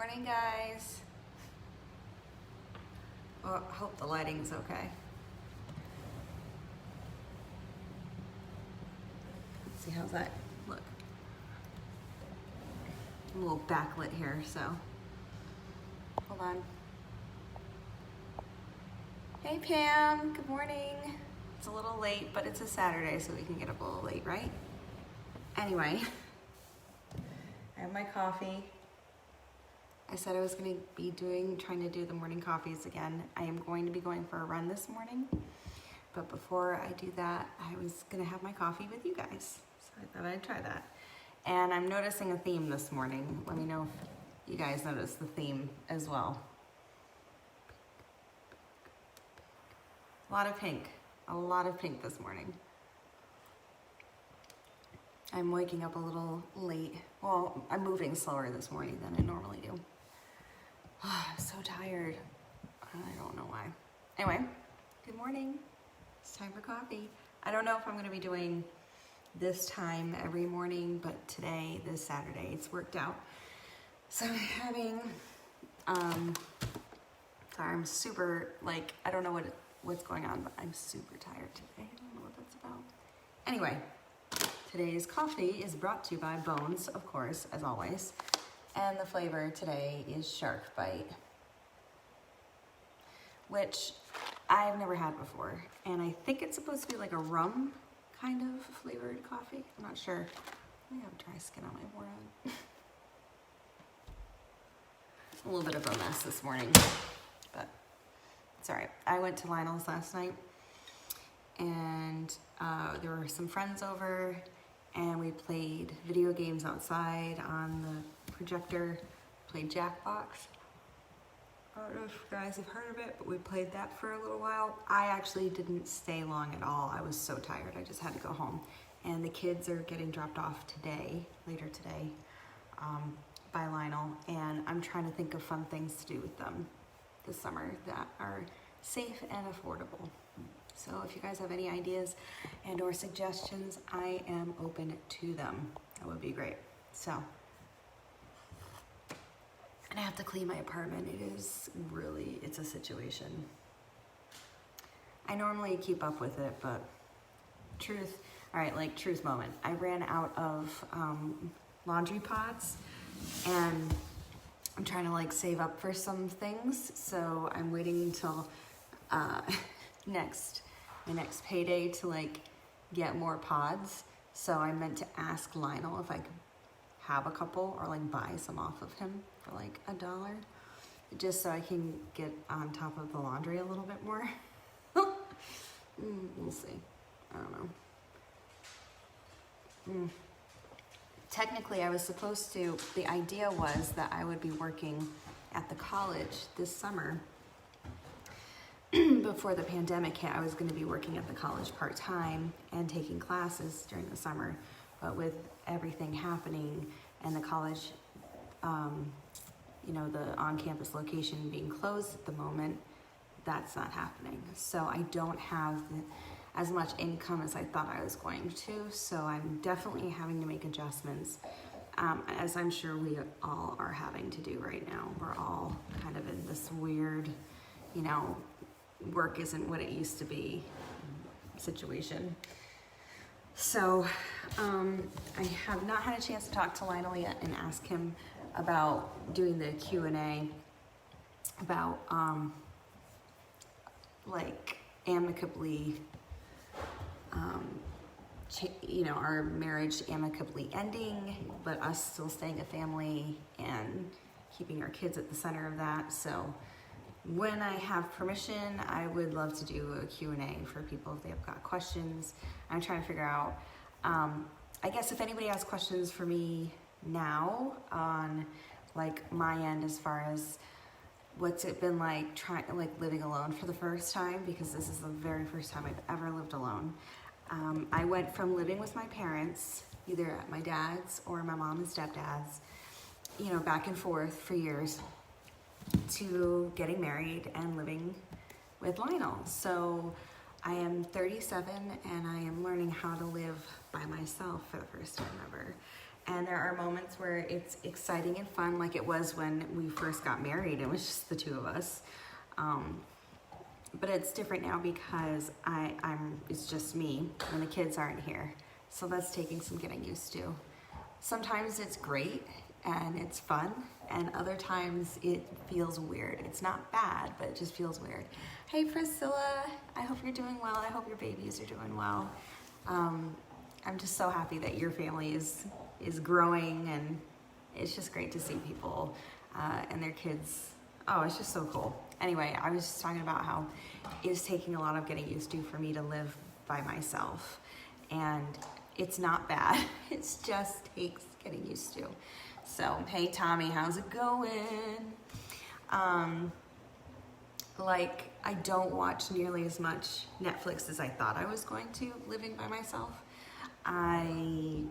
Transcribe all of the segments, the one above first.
Morning, guys. Oh, I hope the lighting's okay. Let's see, how's that look? I'm a little backlit here, so hold on. Hey, Pam. Good morning. It's a little late, but it's a Saturday, so we can get up a little late, right? Anyway, I have my coffee. I said I was going to be trying to do the morning coffees again. I am going to be going for a run this morning, but before I do that, I was going to have my coffee with you guys. So I thought I'd try that. And I'm noticing a theme this morning. Let me know if you guys notice the theme as well. A lot of pink this morning. I'm waking up a little late. Well, I'm moving slower this morning than I normally do. I'm so tired. I don't know why. Anyway, good morning. It's time for coffee. I don't know if I'm going to be doing this time every morning, but today, this Saturday, it's worked out. So I'm having, sorry, I'm super, I don't know what's going on, but I'm super tired today. I don't know what that's about. Anyway, today's coffee is brought to you by Bones, of course, as always. And the flavor today is Shark Bite, which I've never had before. And I think it's supposed to be like a rum kind of flavored coffee. I'm not sure. I have dry skin on my forehead. A little bit of a mess this morning, but it's all right. I went to Lionel's last night, and there were some friends over, and we played video games outside on the projector, played Jackbox. I don't know if you guys have heard of it, but we played that for a little while. I actually didn't stay long at all. I was so tired, I just had to go home. And the kids are getting dropped off later today, by Lionel, and I'm trying to think of fun things to do with them this summer that are safe and affordable. So if you guys have any ideas and or suggestions, I am open to them. That would be great. So, and I have to clean my apartment. It's a situation. I normally keep up with it, but truth moment. I ran out of laundry pods, and I'm trying to save up for some things. So I'm waiting until my next payday to get more pods. So I meant to ask Lionel if I could have a couple or buy some off of him for $1, just so I can get on top of the laundry a little bit more. We'll see. I don't know. Technically, the idea was that I would be working at the college this summer. Before the pandemic hit, I was going to be working at the college part-time and taking classes during the summer. But with everything happening and the college, the on-campus location being closed at the moment, that's not happening. So I don't have as much income as I thought I was going to. So I'm definitely having to make adjustments, as I'm sure we all are having to do right now. We're all kind of in this weird, work isn't what it used to be situation. So I have not had a chance to talk to Lionel yet and ask him about doing the Q&A about amicably, our marriage amicably ending, but us still staying a family and keeping our kids at the center of that. So when I have permission, I would love to do a Q&A for people if they've got questions. I'm trying to figure out, I guess if anybody has questions for me now on my end as far as what's it been living alone for the first time, because this is the very first time I've ever lived alone. I went from living with my parents, either at my dad's or my mom and stepdad's, back and forth for years, to getting married and living with Lionel. So I am 37 and I am learning how to live by myself for the first time ever. And there are moments where it's exciting and fun, like it was when we first got married. It was just the two of us. But it's different now because it's just me and the kids aren't here. So that's taking some getting used to. Sometimes it's great and it's fun, and other times it feels weird. It's not bad, but it just feels weird. Hey Priscilla, I hope you're doing well. I hope your babies are doing well. I'm just so happy that your family is growing, and it's just great to see people and their kids. Oh, it's just so cool. Anyway, I was just talking about how it's taking a lot of getting used to for me to live by myself, and it's not bad. It just takes getting used to. So, hey Tommy, how's it going? Like, I don't watch nearly as much Netflix as I thought I was going to living by myself. I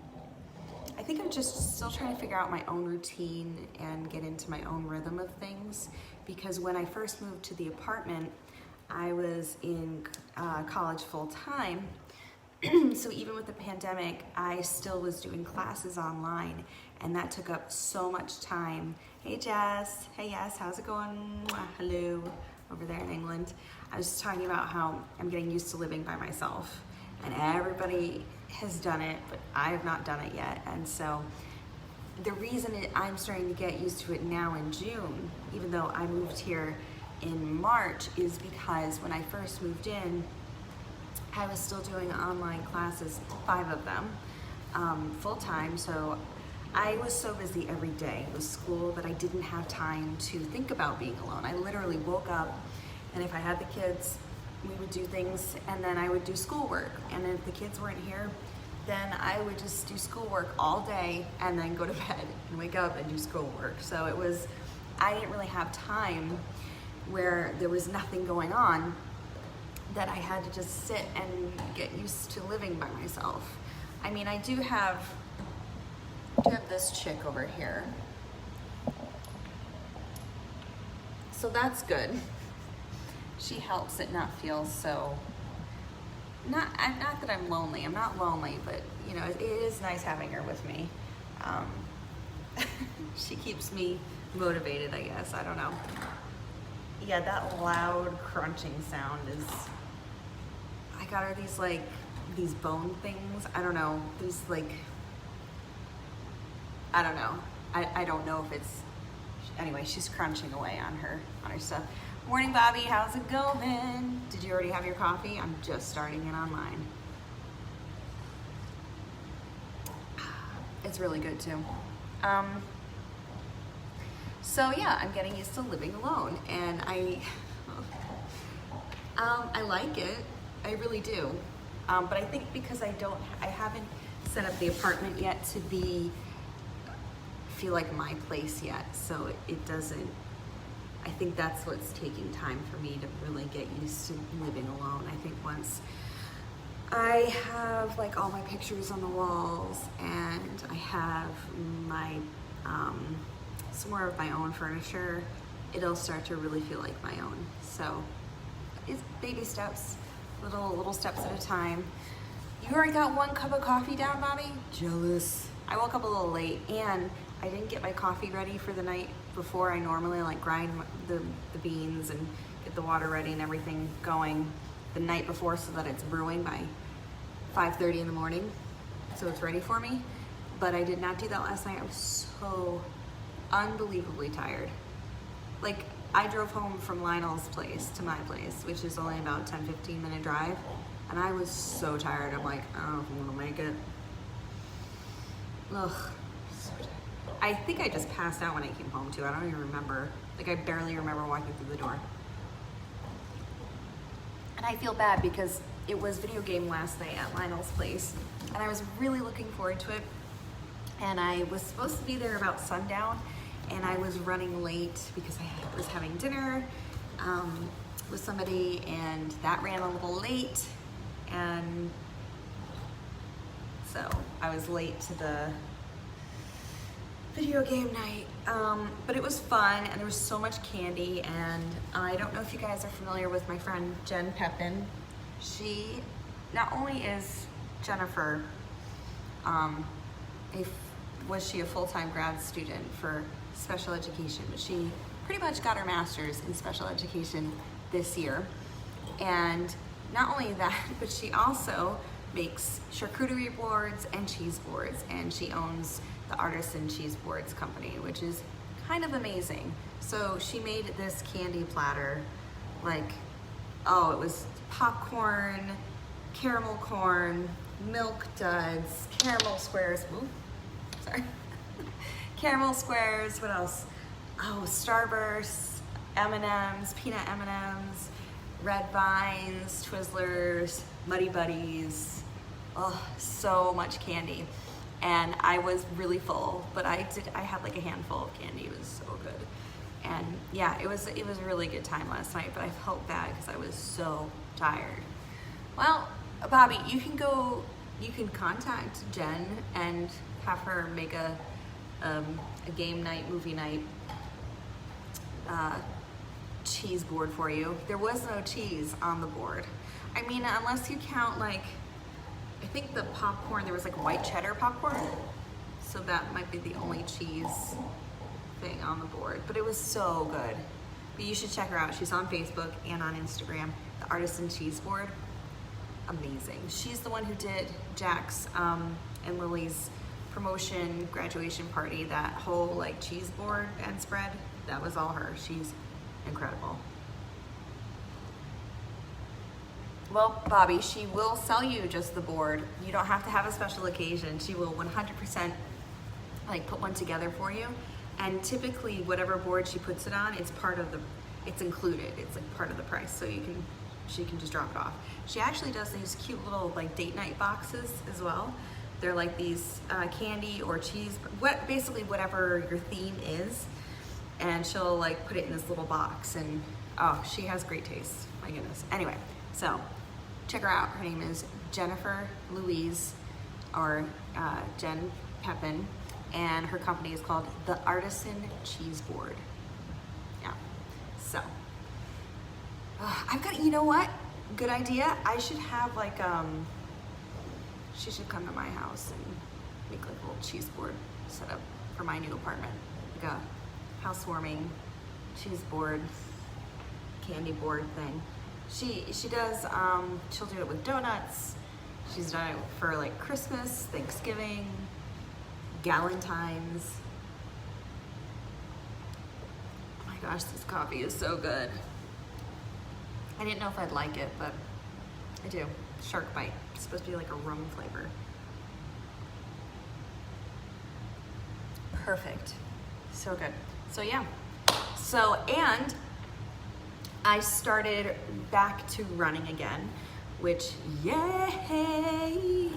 think I'm just still trying to figure out my own routine and get into my own rhythm of things, because when I first moved to the apartment, I was in college full time. So even with the pandemic, I still was doing classes online, and that took up so much time. Hey Jess, hey Yes, how's it going? Hello, over there in England. I was just talking about how I'm getting used to living by myself, and everybody has done it, but I have not done it yet. And so the reason I'm starting to get used to it now in June, even though I moved here in March, is because when I first moved in, I was still doing online classes, 5 of them, full time. So I was so busy every day with school that I didn't have time to think about being alone. I literally woke up, and if I had the kids, we would do things, and then I would do schoolwork. And if the kids weren't here, then I would just do schoolwork all day and then go to bed and wake up and do schoolwork. So I didn't really have time where there was nothing going on, that I had to just sit and get used to living by myself. I mean, I do have this chick over here. So that's good. She helps it not feel so, not that I'm lonely. I'm not lonely, but you know, it is nice having her with me. She keeps me motivated, I guess. I don't know. Yeah, that loud crunching sound is, I got her these bone things. I don't know. These I don't know. I don't know if it's, anyway, she's crunching away on her stuff. Morning, Bobby, how's it going? Did you already have your coffee? I'm just starting it on mine. It's really good too. So yeah, I'm getting used to living alone, and I like it. I really do. But I think because I haven't set up the apartment yet to feel like my place yet, so it doesn't. I think that's what's taking time for me to really get used to living alone. I think once I have like all my pictures on the walls, and I have my some more of my own furniture, it'll start to really feel like my own. So it's baby steps, little steps at a time. You already got 1 cup of coffee down, Bobby? Jealous. I woke up a little late, and I didn't get my coffee ready for the night before. I normally like grind the beans and get the water ready and everything going the night before so that it's brewing by 5:30 in the morning, so it's ready for me. But I did not do that last night. I was so unbelievably tired. Like, I drove home from Lionel's place to my place, which is only about 10-15 minute drive, and I was so tired. I'm like, I don't know if I'm gonna make it. Ugh, so tired. I think I just passed out when I came home too. I don't even remember. Like, I barely remember walking through the door. And I feel bad because it was video game last night at Lionel's place, and I was really looking forward to it. And I was supposed to be there about sundown, and I was running late because I was having dinner with somebody, and that ran a little late, and so I was late to the video game night. But it was fun, and there was so much candy. And I don't know if you guys are familiar with my friend Jen Pepin. She not only is Jennifer a was she a full-time grad student for special education, but she pretty much got her master's in special education this year. And not only that, but she also makes charcuterie boards and cheese boards, and she owns the Artisan Cheese Boards company, which is kind of amazing. So she made this candy platter, like, oh, it was popcorn, caramel corn, milk duds, caramel squares, ooh, sorry, caramel squares, what else? Oh, Starburst, M&Ms, peanut M&Ms, Red Vines, Twizzlers, Muddy Buddies, oh, so much candy. And I was really full, but I had like a handful of candy. It was so good. And yeah, it was a really good time last night, but I felt bad because I was so tired. Well, Bobby, you can contact Jen and have her make a game night, movie night cheese board for you. There was no cheese on the board. I mean, unless you count, like, I think the popcorn, there was like white cheddar popcorn, so that might be the only cheese thing on the board, but it was so good. But you should check her out. She's on Facebook and on Instagram, the Artisan Cheese Board. Amazing. She's the one who did Jack's and Lily's promotion graduation party, that whole like cheese board and spread. That was all her. She's incredible. Well, Bobby, she will sell you just the board. You don't have to have a special occasion. She will 100% like put one together for you. And typically whatever board she puts it on, it's included. It's like part of the price. So she can just drop it off. She actually does these cute little like date night boxes as well. They're like these candy or cheese, basically whatever your theme is. And she'll like put it in this little box, and oh, she has great taste. My goodness. Anyway, so check her out. Her name is Jennifer Louise, or Jen Pepin, and her company is called the Artisan Cheese Board. Yeah. So I've got, you know what? Good idea. I should have like she should come to my house and make like a little cheese board set up for my new apartment, like a housewarming cheese board, candy board thing. She does, she'll do it with donuts. She's done it for like Christmas, Thanksgiving, Galentine's. Oh my gosh, this coffee is so good. I didn't know if I'd like it, but I do. Shark Bite. It's supposed to be like a rum flavor. Perfect. So good. So yeah. So, and I started back to running again, which, yay!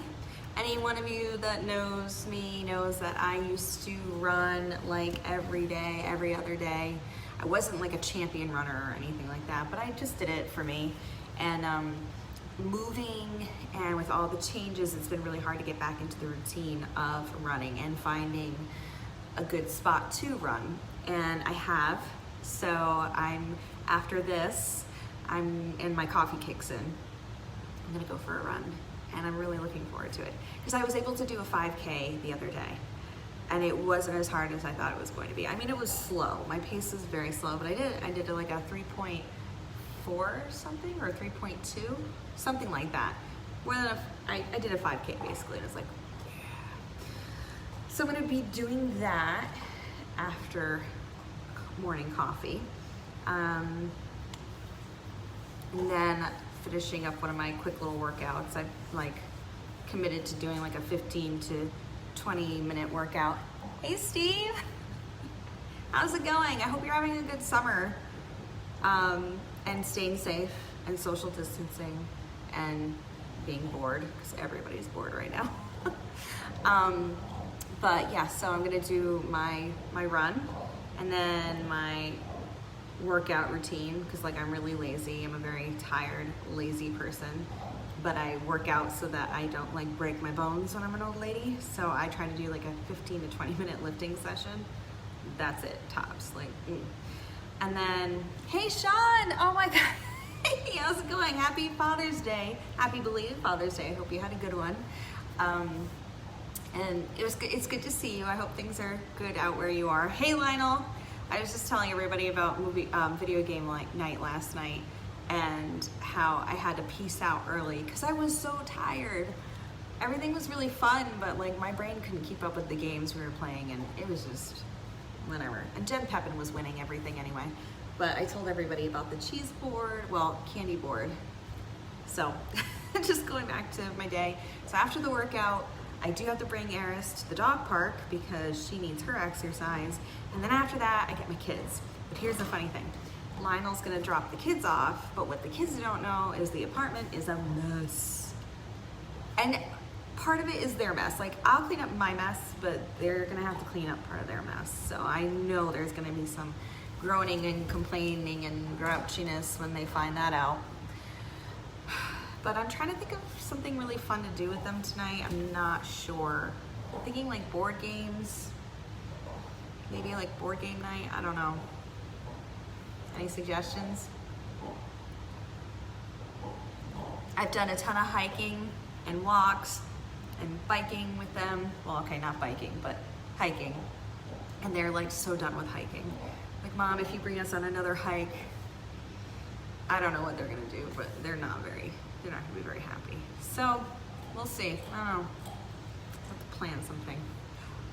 Any one of you that knows me knows that I used to run like every day, every other day. I wasn't like a champion runner or anything like that, but I just did it for me. And moving and with all the changes, it's been really hard to get back into the routine of running and finding a good spot to run. And I have, so after this, and my coffee kicks in, I'm gonna go for a run, and I'm really looking forward to it. Because I was able to do a 5K the other day, and it wasn't as hard as I thought it was going to be. I mean, it was slow. My pace was very slow, but I did like a 3.4 something, or 3.2, something like that. I did a 5K basically, and it's like, yeah. So I'm gonna be doing that after morning coffee. And then finishing up one of my quick little workouts. I've like committed to doing like a 15 to 20 minute workout. Hey Steve, how's it going? I hope you're having a good summer, and staying safe and social distancing and being bored, because everybody's bored right now. But yeah, so I'm gonna do my run and then my workout routine, because like I'm really lazy. I'm a very tired, lazy person, but I work out so that I don't like break my bones when I'm an old lady. So I try to do like a 15 to 20 minute lifting session. That's it, tops. Like, And then, hey Sean, oh my God. Hey, how's it going? Happy Father's Day. Happy belated Father's Day. I hope you had a good one. And it's good to see you. I hope things are good out where you are. Hey Lionel, I was just telling everybody about video game night last night and how I had to peace out early because I was so tired. Everything was really fun, but like my brain couldn't keep up with the games we were playing, and it was just whatever. And Jen Pepin was winning everything anyway. But I told everybody about the cheese board, well, candy board. So just going back to my day. So after the workout, I do have to bring Eris to the dog park because she needs her exercise. And then after that, I get my kids. But here's the funny thing. Lionel's gonna drop the kids off, but what the kids don't know is the apartment is a mess. And part of it is their mess. Like, I'll clean up my mess, but they're gonna have to clean up part of their mess. So I know there's gonna be some groaning and complaining and grouchiness when they find that out. But I'm trying to think of something really fun to do with them tonight. I'm not sure. I'm thinking like board games. Maybe like board game night, I don't know. Any suggestions? I've done a ton of hiking and walks and biking with them. Well, okay, not biking, but hiking. And they're like so done with hiking. Like, Mom, if you bring us on another hike, I don't know what they're gonna do, but they're not gonna be very happy. So, we'll see. I don't know. Have to plan something.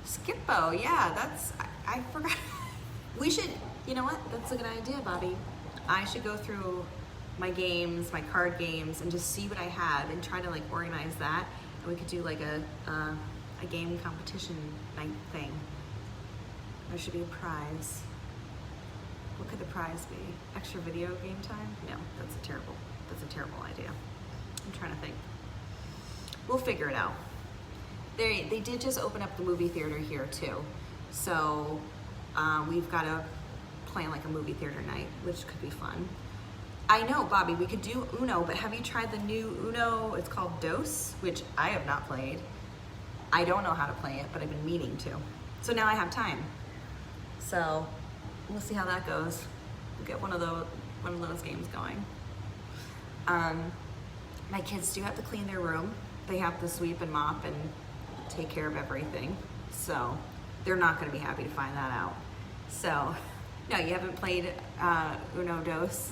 Skippo, yeah, I forgot. We should, you know what? That's a good idea, Bobby. I should go through my games, my card games, and just see what I have and try to like organize that. And we could do like a game competition night thing. There should be a prize. What could the prize be? Extra video game time? No, that's a terrible idea. I'm trying to think. We'll figure it out. They did just open up the movie theater here too. So we've got to plan like a movie theater night, which could be fun. I know, Bobby, we could do Uno, but have you tried the new Uno? It's called Dos, which I have not played. I don't know how to play it, but I've been meaning to. So now I have time. So we'll see how that goes. We'll get one of those games going. My kids do have to clean their room. They have to sweep and mop and take care of everything. So they're not gonna be happy to find that out. So, no, you haven't played Uno Dos?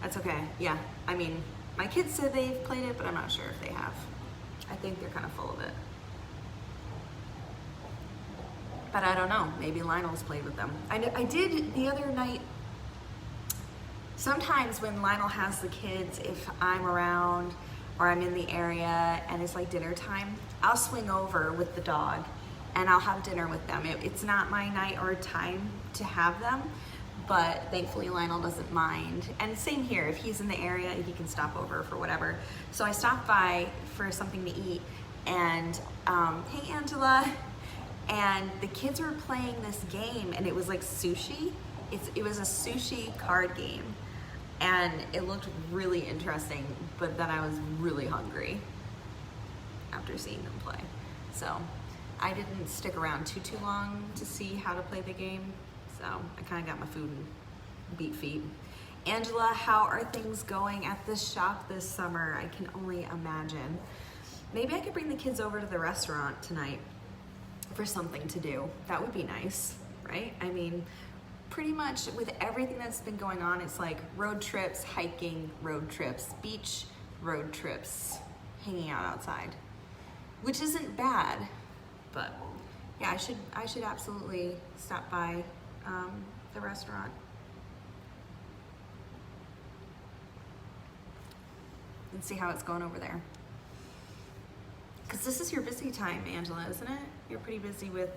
That's okay, yeah. I mean, my kids said they've played it, but I'm not sure if they have. I think they're kind of full of it. But I don't know, maybe Lionel's played with them. I did the other night. Sometimes when Lionel has the kids, if I'm around or I'm in the area and it's like dinner time, I'll swing over with the dog and I'll have dinner with them. It's not my night or time to have them, but thankfully Lionel doesn't mind. And same here, if he's in the area, he can stop over for whatever. So I stopped by for something to eat and, hey Angela, and the kids were playing this game and it was like sushi. It was a sushi card game and it looked really interesting, but then I was really hungry after seeing them play. So I didn't stick around too long to see how to play the game. So I kind of got my food and beat feet. Angela, how are things going at this shop this summer? I can only imagine. Maybe I could bring the kids over to the restaurant tonight for something to do. That would be nice, right? I mean, pretty much with everything that's been going on, it's like road trips, hiking, road trips, beach, road trips, hanging out outside, which isn't bad, but yeah, I should absolutely stop by the restaurant. And see how it's going over there. Because this is your busy time, Angela, isn't it? You're pretty busy with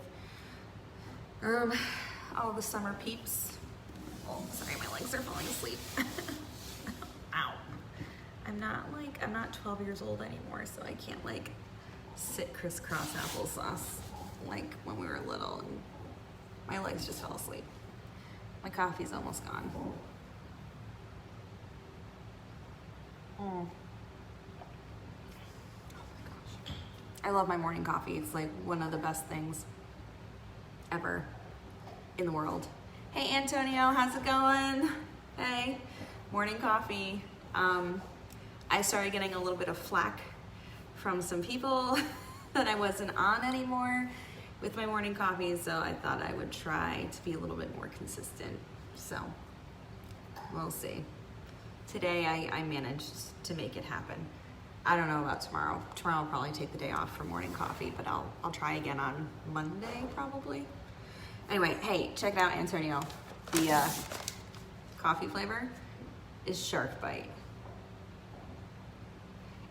all the summer peeps. Oh, sorry, my legs are falling asleep. Ow. I'm not 12 years old anymore, so I can't like sit crisscross applesauce like when we were little and my legs just fell asleep. My coffee's almost gone. Oh. I love my morning coffee. It's like one of the best things ever in the world. Hey Antonio, how's it going? Hey, morning coffee. I started getting a little bit of flack from some people that I wasn't on anymore with my morning coffee, so I thought I would try to be a little bit more consistent. So we'll see. Today I managed to make it happen. I don't know about tomorrow. Tomorrow I'll probably take the day off for morning coffee, but I'll try again on Monday probably. Anyway, hey, check it out, Antonio. The coffee flavor is Shark Bite.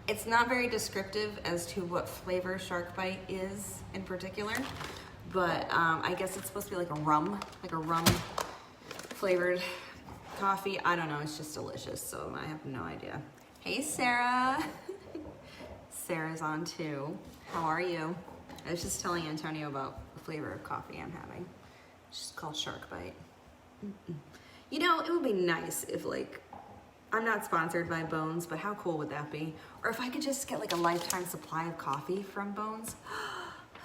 It's not very descriptive as to what flavor Shark Bite is in particular, but I guess it's supposed to be like a rum flavored coffee. I don't know, it's just delicious, so I have no idea. Hey, Sarah. Sarah's on too. How are you? I was just telling Antonio about the flavor of coffee I'm having. It's just called Shark Bite. You know, it would be nice if, like, I'm not sponsored by Bones, but how cool would that be? Or if I could just get like a lifetime supply of coffee from Bones.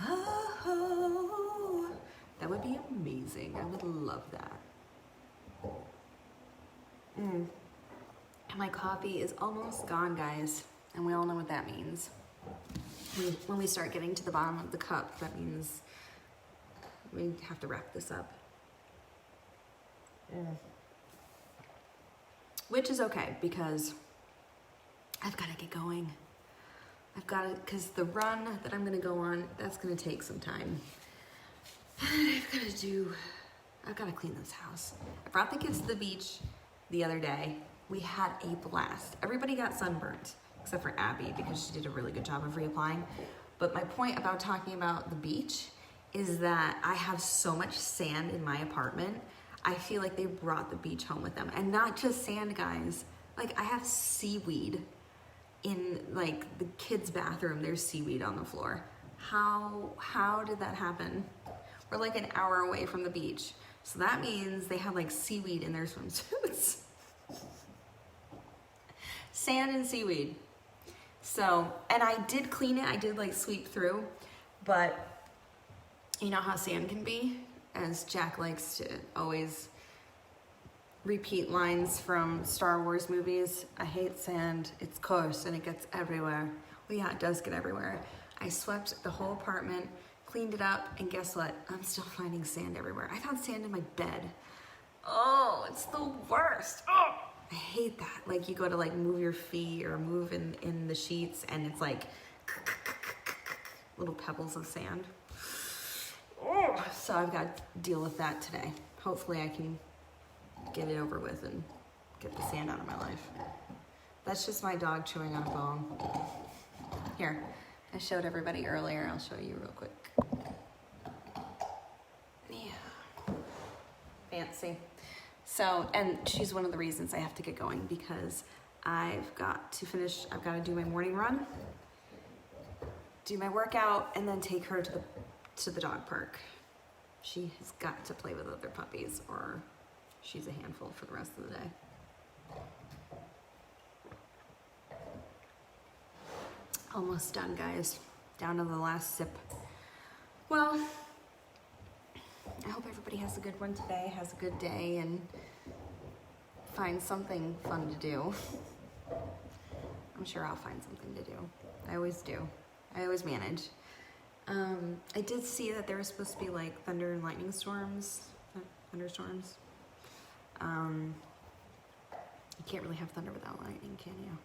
Oh, that would be amazing. I would love that. And my coffee is almost gone, guys. And we all know what that means. When we start getting to the bottom of the cup, that means we have to wrap this up. Which is okay, because I've got to get going. I've got to, because the run that I'm going to go on, that's going to take some time. I've got to clean this house. I brought the kids to the beach the other day. We had a blast. Everybody got sunburnt, except for Abby, because she did a really good job of reapplying. But my point about talking about the beach is that I have so much sand in my apartment. I feel like they brought the beach home with them. And not just sand, guys. Like, I have seaweed in, like, the kids' bathroom. There's seaweed on the floor. How did that happen? We're like an hour away from the beach. So that means they have, like, seaweed in their swimsuits. Sand and seaweed. So, and I did clean it. I did, like, sweep through. But you know how sand can be? As Jack likes to always repeat lines from Star Wars movies. I hate sand, it's coarse and it gets everywhere. Well, yeah, it does get everywhere. I swept the whole apartment, cleaned it up, and guess what? I'm still finding sand everywhere. I found sand in my bed. Oh, it's the worst. Oh, I hate that. Like, you go to, like, move your feet or move in the sheets, and it's like little pebbles of sand. Oh, so I've got to deal with that today. Hopefully I can get it over with and get the sand out of my life. That's just my dog chewing on a bone. Here, I showed everybody earlier. I'll show you real quick. Yeah. Fancy. So, and she's one of the reasons I have to get going, because I've got to do my morning run, do my workout, and then take her to the dog park. She has got to play with other puppies or she's a handful for the rest of the day. Almost done, guys. Down to the last sip. Well, I hope everybody has a good one today, has a good day, and finds something fun to do. I'm sure I'll find something to do. I always do. I always manage. I did see that there was supposed to be like thunder and lightning storms, thunderstorms. You can't really have thunder without lightning, can you?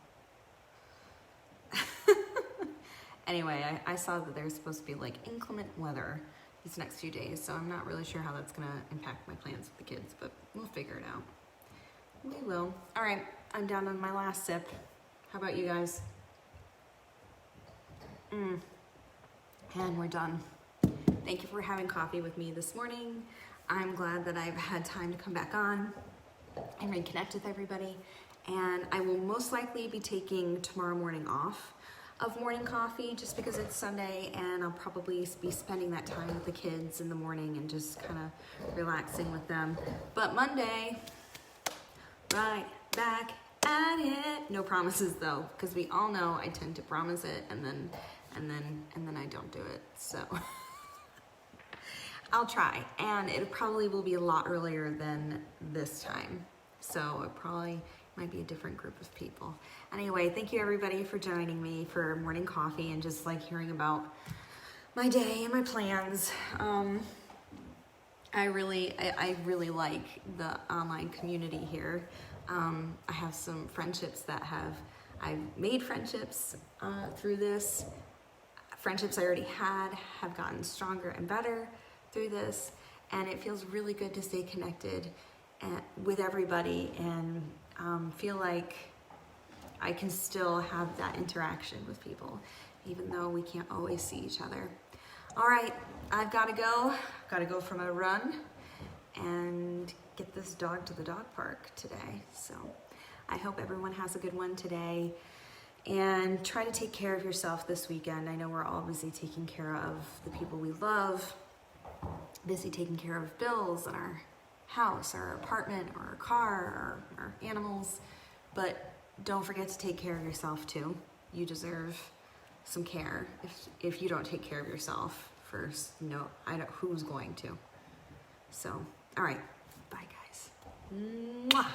Anyway, I saw that there's supposed to be like inclement weather these next few days, so I'm not really sure how that's gonna impact my plans with the kids, but we'll figure it out. We will. All right, I'm down on my last sip. How about you guys? And we're done. Thank you for having coffee with me this morning. I'm glad that I've had time to come back on and reconnect with everybody. And I will most likely be taking tomorrow morning off of morning coffee just because it's Sunday, and I'll probably be spending that time with the kids in the morning and just kind of relaxing with them. But Monday, right back at it. No promises though, because we all know I tend to promise it and then I don't do it. So I'll try, and it probably will be a lot earlier than this time. So it probably Might be a different group of people. Anyway, thank you everybody for joining me for morning coffee and just like hearing about my day and my plans. I really like the online community here. I have some friendships I've made friendships through this. Friendships I already had have gotten stronger and better through this, and it feels really good to stay connected with everybody and feel like I can still have that interaction with people, even though we can't always see each other. All right, I've got to go. Got to go for my run and get this dog to the dog park today. So I hope everyone has a good one today. And try to take care of yourself this weekend. I know we're all busy taking care of the people we love, busy taking care of bills in our house, our apartment, or our car, or our animals. But don't forget to take care of yourself too. You deserve some care. If you don't take care of yourself first, I don't who's going to. So, all right. Bye guys. Mwah.